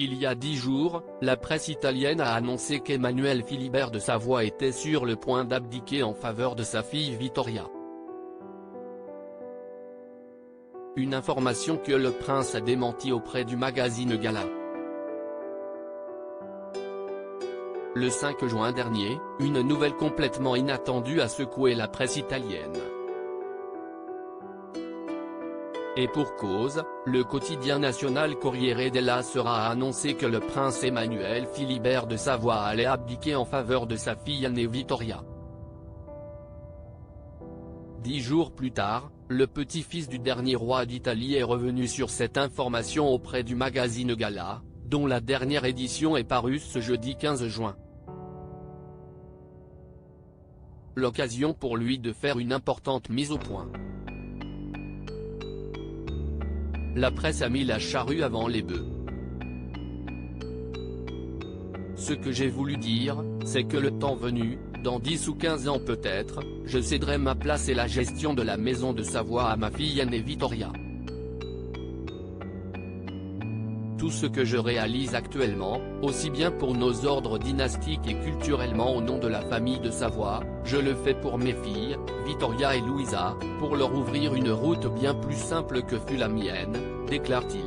Il y a 10 jours, la presse italienne a annoncé qu'Emmanuel Philibert de Savoie était sur le point d'abdiquer en faveur de sa fille Vittoria. Une information que le prince a démentie auprès du magazine Gala. Le 5 juin dernier, une nouvelle complètement inattendue a secoué la presse italienne. Et pour cause, le quotidien national Corriere della Sera a annoncé que le prince Emmanuel Philibert de Savoie allait abdiquer en faveur de sa fille aînée Vittoria. 10 jours plus tard, le petit-fils du dernier roi d'Italie est revenu sur cette information auprès du magazine Gala, dont la dernière édition est parue ce jeudi 15 juin. L'occasion pour lui de faire une importante mise au point. La presse a mis la charrue avant les bœufs. Ce que j'ai voulu dire, c'est que le temps venu, dans 10 ou 15 ans peut-être, je céderai ma place et la gestion de la maison de Savoie à ma fille aînée Vittoria. Tout ce que je réalise actuellement, aussi bien pour nos ordres dynastiques et culturellement au nom de la famille de Savoie, je le fais pour mes filles, Vittoria et Luisa, pour leur ouvrir une route bien plus simple que fut la mienne, déclare-t-il.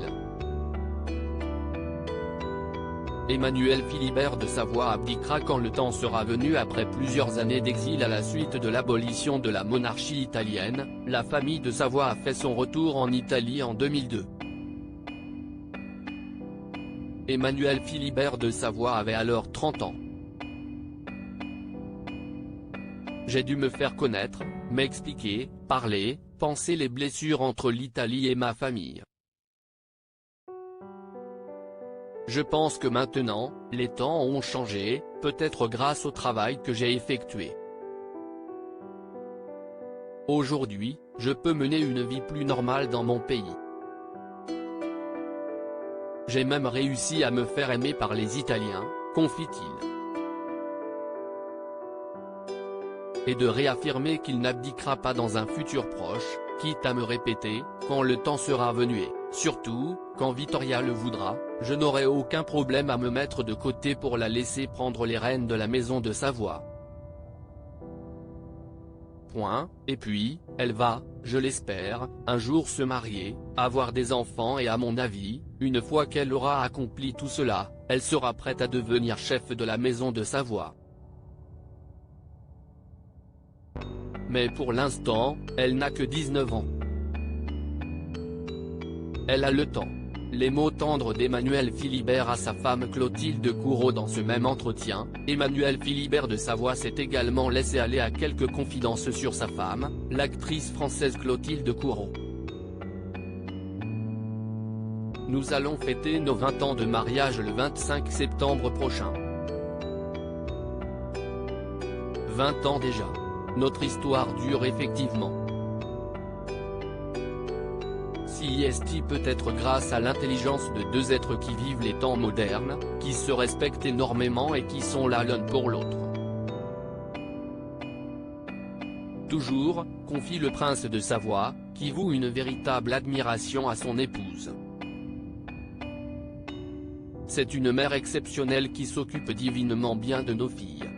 Emmanuel Philibert de Savoie abdiquera quand le temps sera venu. Après plusieurs années d'exil à la suite de l'abolition de la monarchie italienne, la famille de Savoie a fait son retour en Italie en 2002. Emmanuel Philibert de Savoie avait alors 30 ans. J'ai dû me faire connaître, m'expliquer, parler, penser les blessures entre l'Italie et ma famille. Je pense que maintenant, les temps ont changé, peut-être grâce au travail que j'ai effectué. Aujourd'hui, je peux mener une vie plus normale dans mon pays. J'ai même réussi à me faire aimer par les Italiens, confie-t-il. Et de réaffirmer qu'il n'abdiquera pas dans un futur proche, quitte à me répéter, quand le temps sera venu et, surtout, quand Vittoria le voudra, je n'aurai aucun problème à me mettre de côté pour la laisser prendre les rênes de la maison de Savoie. Et puis, elle va, je l'espère, un jour se marier, avoir des enfants et à mon avis, une fois qu'elle aura accompli tout cela, elle sera prête à devenir chef de la maison de Savoie. Mais pour l'instant, elle n'a que 19 ans. Elle a le temps. Les mots tendres d'Emmanuel Philibert à sa femme Clotilde Courreau. Dans ce même entretien, Emmanuel Philibert de Savoie s'est également laissé aller à quelques confidences sur sa femme, l'actrice française Clotilde Courreau. Nous allons fêter nos 20 ans de mariage le 25 septembre prochain. 20 ans déjà. Notre histoire dure effectivement. Si est peut-être grâce à l'intelligence de deux êtres qui vivent les temps modernes, qui se respectent énormément et qui sont là l'un pour l'autre. Toujours, confie le prince de Savoie, qui voue une véritable admiration à son épouse. C'est une mère exceptionnelle qui s'occupe divinement bien de nos filles.